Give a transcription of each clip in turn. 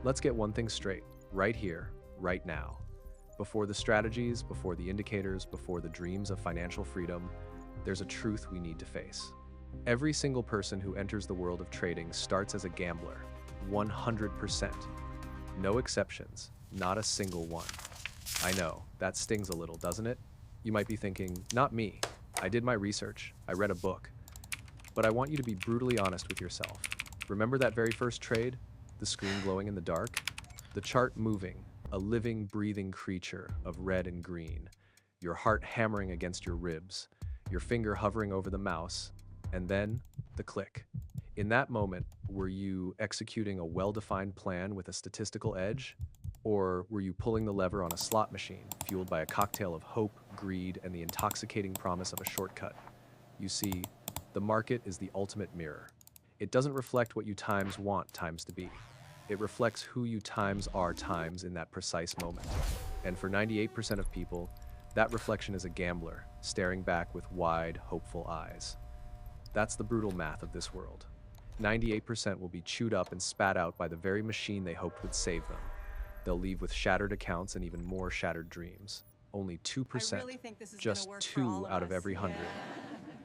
Let's get one thing straight, right here, right now. Before the strategies, before the indicators, before the dreams of financial freedom, there's a truth we need to face. Every single person who enters the world of trading starts as a gambler, 100%. No exceptions, not a single one. I know, that stings a little, doesn't it? You might be thinking, not me. I did my research, I read a book. But I want you to be brutally honest with yourself. Remember that very first trade? The screen glowing in the dark? The chart moving, a living, breathing creature of red and green. Your heart hammering against your ribs, your finger hovering over the mouse, and then the click. In that moment, were you executing a well-defined plan with a statistical edge? Or were you pulling the lever on a slot machine, fueled by a cocktail of hope, greed, and the intoxicating promise of a shortcut? You see, the market is the ultimate mirror. It doesn't reflect what you times want times to be. It reflects who you times are times in that precise moment. And for 98% of people, that reflection is a gambler, staring back with wide, hopeful eyes. That's the brutal math of this world. 98% will be chewed up and spat out by the very machine they hoped would save them. They'll leave with shattered accounts and even more shattered dreams. Only 2%, just 2 out of every 100,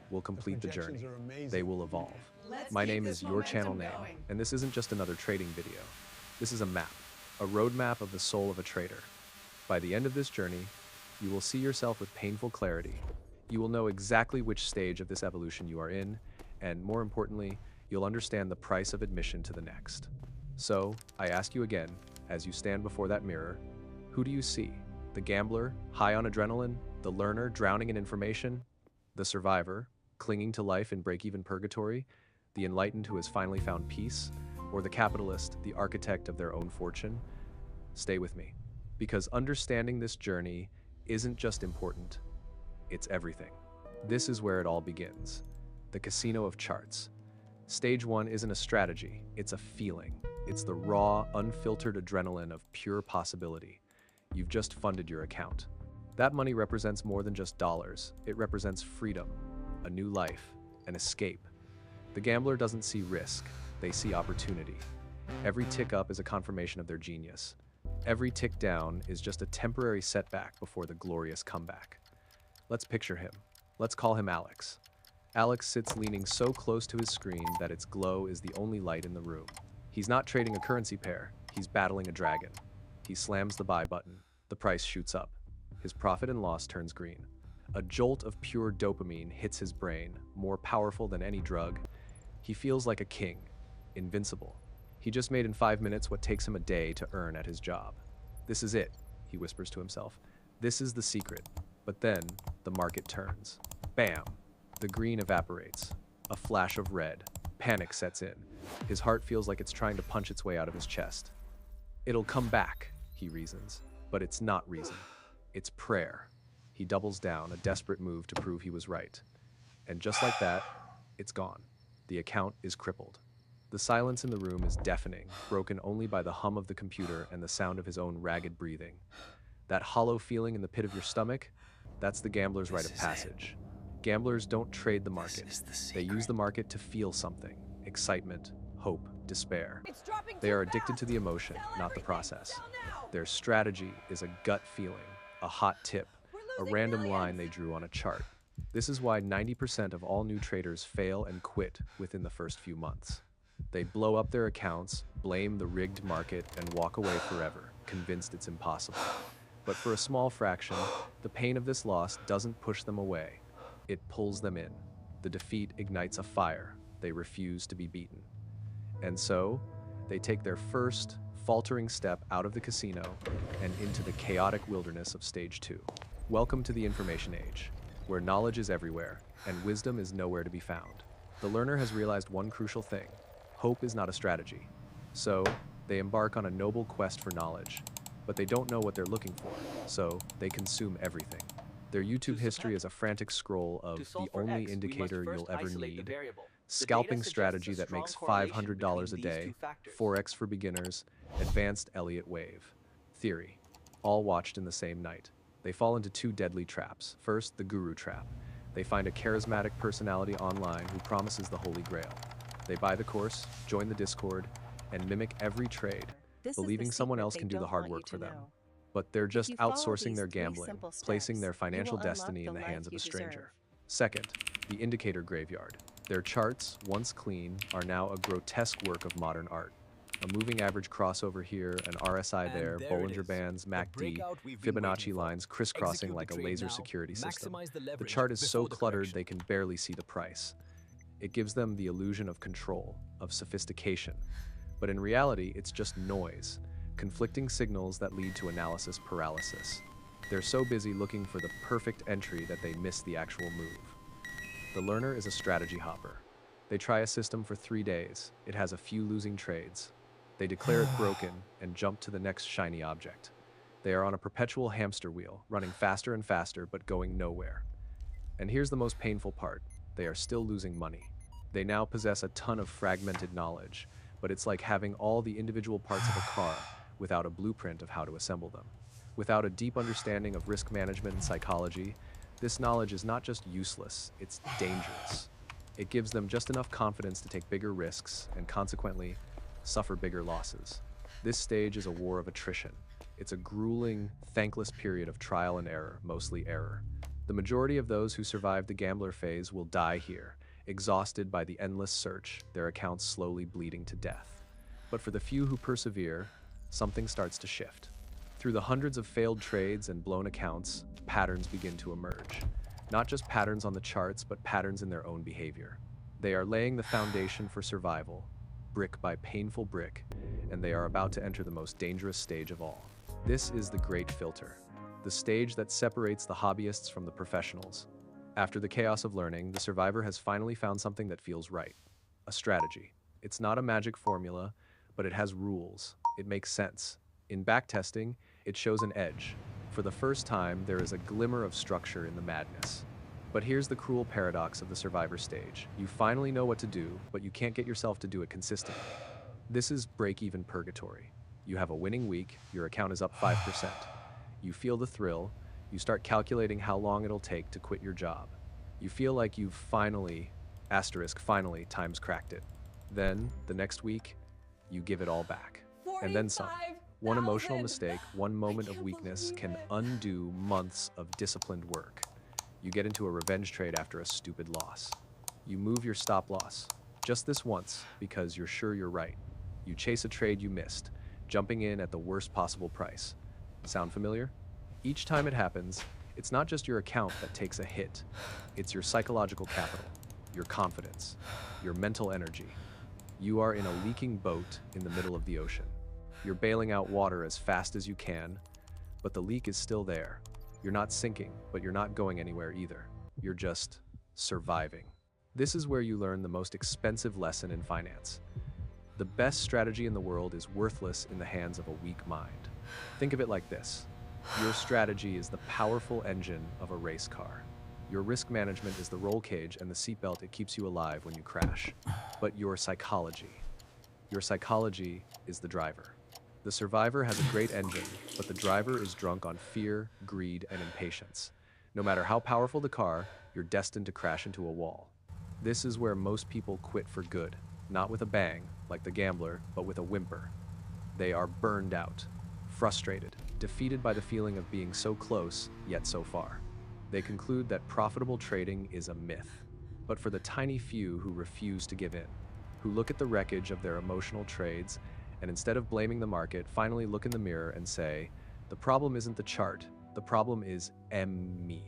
will complete the journey. They will evolve. My name is Your Channel Name, and this isn't just another trading video. This is a map, a roadmap of the soul of a trader. By the end of this journey, you will see yourself with painful clarity. You will know exactly which stage of this evolution you are in, and more importantly, you'll understand the price of admission to the next. So, I ask you again, as you stand before that mirror, who do you see? The gambler, high on adrenaline? The learner, drowning in information? The survivor, clinging to life in break-even purgatory? The enlightened who has finally found peace? Or the capitalist, the architect of their own fortune? Stay with me, because understanding this journey isn't just important, it's everything. This is where it all begins. The casino of charts. Stage 1 isn't a strategy, it's a feeling. It's the raw, unfiltered adrenaline of pure possibility. You've just funded your account. That money represents more than just dollars. It represents freedom, a new life, an escape. The gambler doesn't see risk, they see opportunity. Every tick up is a confirmation of their genius. Every tick down is just a temporary setback before the glorious comeback. Let's picture him. Let's call him Alex. Alex sits leaning so close to his screen that its glow is the only light in the room. He's not trading a currency pair, he's battling a dragon. He slams the buy button. The price shoots up. His profit and loss turns green. A jolt of pure dopamine hits his brain, more powerful than any drug. He feels like a king, invincible. He just made in 5 minutes what takes him a day to earn at his job. This is it, he whispers to himself. This is the secret. But then, the market turns. Bam! The green evaporates. A flash of red. Panic sets in. His heart feels like it's trying to punch its way out of his chest. It'll come back, he reasons. But it's not reason. It's prayer. He doubles down, a desperate move to prove he was right. And just like that, it's gone. The account is crippled. The silence in the room is deafening, broken only by the hum of the computer and the sound of his own ragged breathing. That hollow feeling in the pit of your stomach, that's the gambler's rite of passage. Gamblers don't trade the market. They use the market to feel something: excitement, hope, despair. They are addicted to the emotion, not the process. Their strategy is a gut feeling, a hot tip, a random line they drew on a chart. This is why 90% of all new traders fail and quit within the first few months. They blow up their accounts, blame the rigged market, and walk away forever, convinced it's impossible. But for a small fraction, the pain of this loss doesn't push them away. It pulls them in. The defeat ignites a fire. They refuse to be beaten. And so, they take their first, faltering step out of the casino and into the chaotic wilderness of Stage 2. Welcome to the information age, where knowledge is everywhere and wisdom is nowhere to be found. The learner has realized one crucial thing: hope is not a strategy. So, they embark on a noble quest for knowledge, but they don't know what they're looking for, so they consume everything. Their YouTube history is a frantic scroll of the only indicator you'll ever need, scalping strategy that makes $500 a day, Forex for beginners, advanced Elliott wave, theory, all watched in the same night. They fall into two deadly traps. First, the guru trap. They find a charismatic personality online who promises the Holy Grail. They buy the course, join the Discord, and mimic every trade, This is the believing someone secret else they can do the don't hard want you work to for them. know. But they're If just you follow outsourcing these their 3 gambling, simple placing steps, their you financial will unlock destiny the in the life hands of you a stranger. deserve. Second, the indicator graveyard. Their charts, once clean, are now a grotesque work of modern art. A moving average crossover here, an RSI there, And there it Bollinger is, Bands, the MACD, breakout we've been waiting Fibonacci for. lines crisscrossing Execute like the a trade laser now, security system. maximize the The leverage chart is so before the cluttered correction. they can barely see the price. It gives them the illusion of control, of sophistication. But in reality, it's just noise, conflicting signals that lead to analysis paralysis. They're so busy looking for the perfect entry that they miss the actual move. The learner is a strategy hopper. They try a system for 3 days. It has a few losing trades. They declare it broken and jump to the next shiny object. They are on a perpetual hamster wheel, running faster and faster but going nowhere. And here's the most painful part. They are still losing money. They now possess a ton of fragmented knowledge, but it's like having all the individual parts of a car without a blueprint of how to assemble them. Without a deep understanding of risk management and psychology, this knowledge is not just useless, it's dangerous. It gives them just enough confidence to take bigger risks and consequently suffer bigger losses. This stage is a war of attrition. It's a grueling, thankless period of trial and error, mostly error. The majority of those who survive the gambler phase will die here, exhausted by the endless search, their accounts slowly bleeding to death. But for the few who persevere, something starts to shift. Through the hundreds of failed trades and blown accounts, patterns begin to emerge. Not just patterns on the charts, but patterns in their own behavior. They are laying the foundation for survival, brick by painful brick, and they are about to enter the most dangerous stage of all. This is the great filter, the stage that separates the hobbyists from the professionals. After the chaos of learning, the survivor has finally found something that feels right. A strategy. It's not a magic formula, but it has rules. It makes sense. In backtesting, it shows an edge. For the first time, there is a glimmer of structure in the madness. But here's the cruel paradox of the survivor stage. You finally know what to do, but you can't get yourself to do it consistently. This is break-even purgatory. You have a winning week, your account is up 5%. You feel the thrill, you start calculating how long it'll take to quit your job. You feel like you've finally, finally, times cracked it. Then, the next week, you give it all back. And then some. One emotional mistake, one moment of weakness can undo months of disciplined work. You get into a revenge trade after a stupid loss. You move your stop loss, just this once, because you're sure you're right. You chase a trade you missed, jumping in at the worst possible price. Sound familiar? Each time it happens, it's not just your account that takes a hit. It's your psychological capital, your confidence, your mental energy. You are in a leaking boat in the middle of the ocean. You're bailing out water as fast as you can, but the leak is still there. You're not sinking, but you're not going anywhere either. You're just surviving. This is where you learn the most expensive lesson in finance. The best strategy in the world is worthless in the hands of a weak mind. Think of it like this. Your strategy is the powerful engine of a race car. Your risk management is the roll cage and the seatbelt it keeps you alive when you crash. But your psychology is the driver. The survivor has a great engine, but the driver is drunk on fear, greed, and impatience. No matter how powerful the car, you're destined to crash into a wall. This is where most people quit for good, not with a bang, like the gambler, but with a whimper. They are burned out, frustrated, defeated by the feeling of being so close, yet so far. They conclude that profitable trading is a myth. But for the tiny few who refuse to give in, who look at the wreckage of their emotional trades, and instead of blaming the market, finally look in the mirror and say, the problem isn't the chart, the problem is me.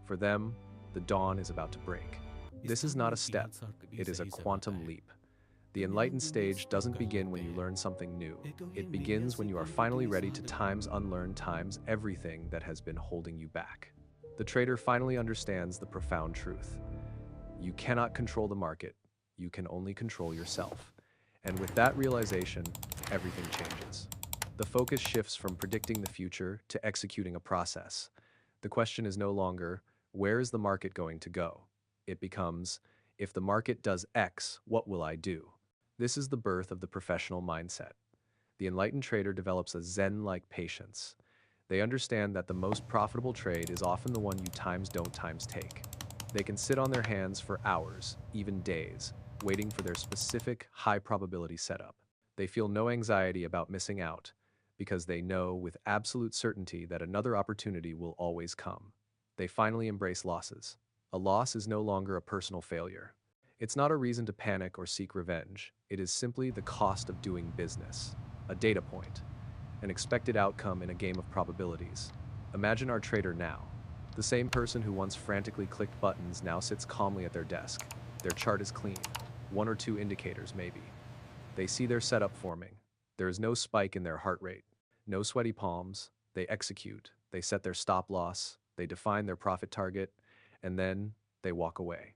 For them, the dawn is about to break. This is not a step, it is a quantum leap. The enlightened stage doesn't begin when you learn something new. It begins when you are finally ready to unlearn everything that has been holding you back. The trader finally understands the profound truth. You cannot control the market, you can only control yourself. And with that realization, everything changes. The focus shifts from predicting the future to executing a process. The question is no longer, where is the market going to go? It becomes, if the market does X, what will I do? This is the birth of the professional mindset. The enlightened trader develops a Zen-like patience. They understand that the most profitable trade is often the one you don't take. They can sit on their hands for hours, even days, waiting for their specific high-probability setup. They feel no anxiety about missing out because they know with absolute certainty that another opportunity will always come. They finally embrace losses. A loss is no longer a personal failure. It's not a reason to panic or seek revenge. It is simply the cost of doing business, a data point, an expected outcome in a game of probabilities. Imagine our trader now. The same person who once frantically clicked buttons now sits calmly at their desk. Their chart is clean, one or two indicators maybe. They see their setup forming. There is no spike in their heart rate, no sweaty palms. They execute, they set their stop loss, they define their profit target, and then they walk away.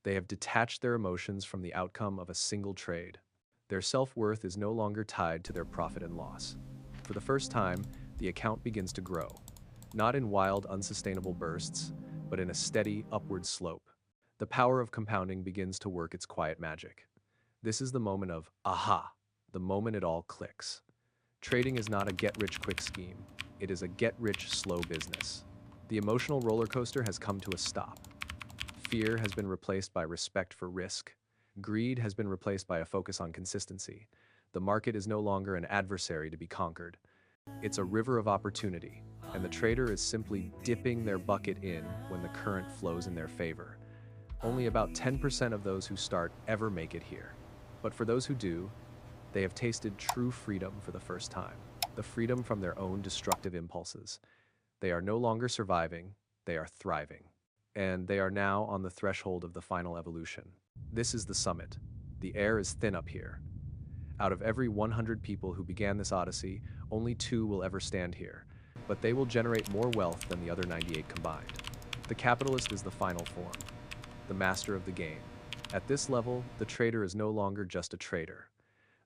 They have detached their emotions from the outcome of a single trade. Their self-worth is no longer tied to their profit and loss. For the first time, the account begins to grow, not in wild, unsustainable bursts, but in a steady, upward slope. The power of compounding begins to work its quiet magic. This is the moment of aha, the moment it all clicks. Trading is not a get-rich-quick scheme. It is a get-rich-slow business. The emotional roller coaster has come to a stop. Fear has been replaced by respect for risk. Greed has been replaced by a focus on consistency. The market is no longer an adversary to be conquered. It's a river of opportunity, and the trader is simply dipping their bucket in when the current flows in their favor. Only about 10% of those who start ever make it here. But for those who do, they have tasted true freedom for the first time. The freedom from their own destructive impulses. They are no longer surviving, they are thriving. And they are now on the threshold of the final evolution. This is the summit. The air is thin up here. Out of every 100 people who began this odyssey, only 2 will ever stand here, but they will generate more wealth than the other 98 combined. The capitalist is the final form, the master of the game. At this level, the trader is no longer just a trader.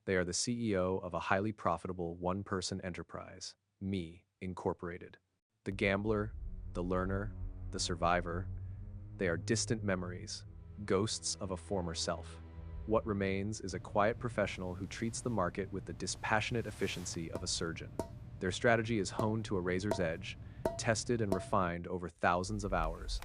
They are the CEO of a highly profitable one-person enterprise, Me Incorporated. The gambler, the learner, the survivor, they are distant memories, ghosts of a former self. What remains is a quiet professional who treats the market with the dispassionate efficiency of a surgeon. Their strategy is honed to a razor's edge, tested and refined over thousands of hours.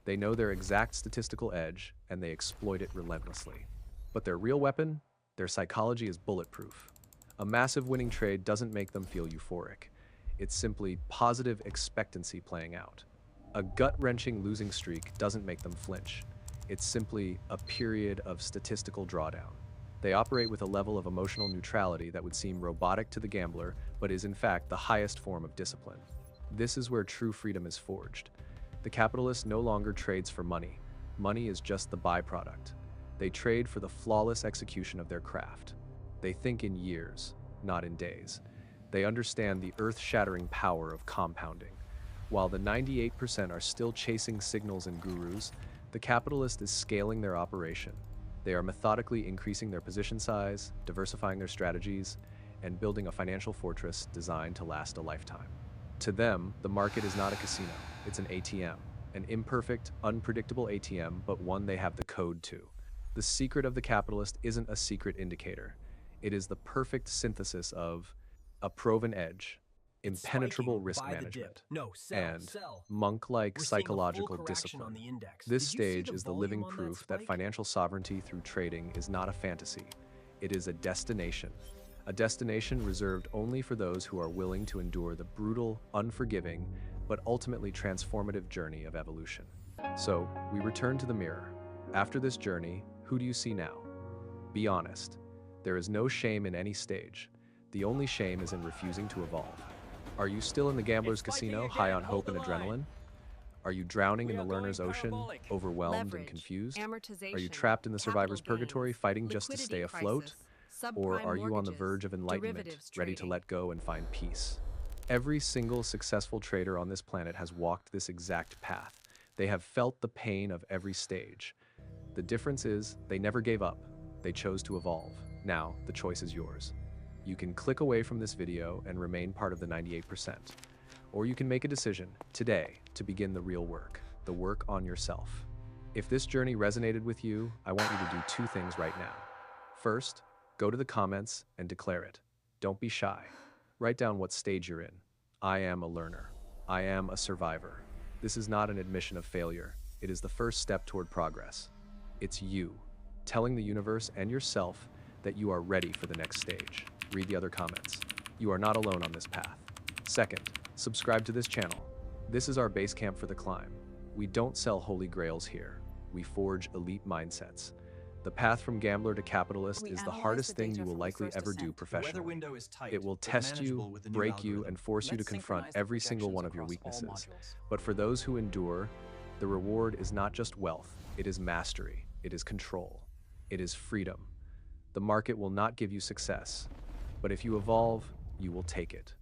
They know their exact statistical edge, and they exploit it relentlessly. But their real weapon? Their psychology is bulletproof. A massive winning trade doesn't make them feel euphoric. It's simply positive expectancy playing out. A gut-wrenching losing streak doesn't make them flinch. It's simply a period of statistical drawdown. They operate with a level of emotional neutrality that would seem robotic to the gambler, but is in fact the highest form of discipline. This is where true freedom is forged. The capitalist no longer trades for money. Money is just the byproduct. They trade for the flawless execution of their craft. They think in years, not in days. They understand the earth-shattering power of compounding. While the 98% are still chasing signals and gurus, the capitalist is scaling their operation. They are methodically increasing their position size, diversifying their strategies, and building a financial fortress designed to last a lifetime. To them, the market is not a casino, it's an ATM. An imperfect, unpredictable ATM, but one they have the code to. The secret of the capitalist isn't a secret indicator. It is the perfect synthesis of a proven edge, impenetrable risk management, and monk-like psychological discipline. This stage is the living proof that financial sovereignty through trading is not a fantasy. It is a destination reserved only for those who are willing to endure the brutal, unforgiving, but ultimately transformative journey of evolution. So, we return to the mirror. After this journey, who do you see now? Be honest. There is no shame in any stage. The only shame is in refusing to evolve. Are you still in the gambler's casino, high on hope and adrenaline? Are you drowning in the learner's ocean, overwhelmed and confused? Are you trapped in the survivor's purgatory, fighting just to stay afloat? Or are you on the verge of enlightenment, ready to let go and find peace? Every single successful trader on this planet has walked this exact path. They have felt the pain of every stage. The difference is, they never gave up. They chose to evolve. Now, the choice is yours. You can click away from this video and remain part of the 98%. Or you can make a decision, today, to begin the real work, the work on yourself. If this journey resonated with you, I want you to do 2 things right now. First, go to the comments and declare it. Don't be shy. Write down what stage you're in. I am a learner. I am a survivor. This is not an admission of failure. It is the first step toward progress. It's you, telling the universe and yourself that you are ready for the next stage. Read the other comments. You are not alone on this path. Second, subscribe to this channel. This is our base camp for the climb. We don't sell holy grails here. We forge elite mindsets. The path from gambler to capitalist is the hardest thing you will likely ever do professionally. It will test you, break you, and force you to confront every single one of your weaknesses. But for those who endure, the reward is not just wealth, it is mastery, it is control, it is freedom. The market will not give you success, but if you evolve, you will take it.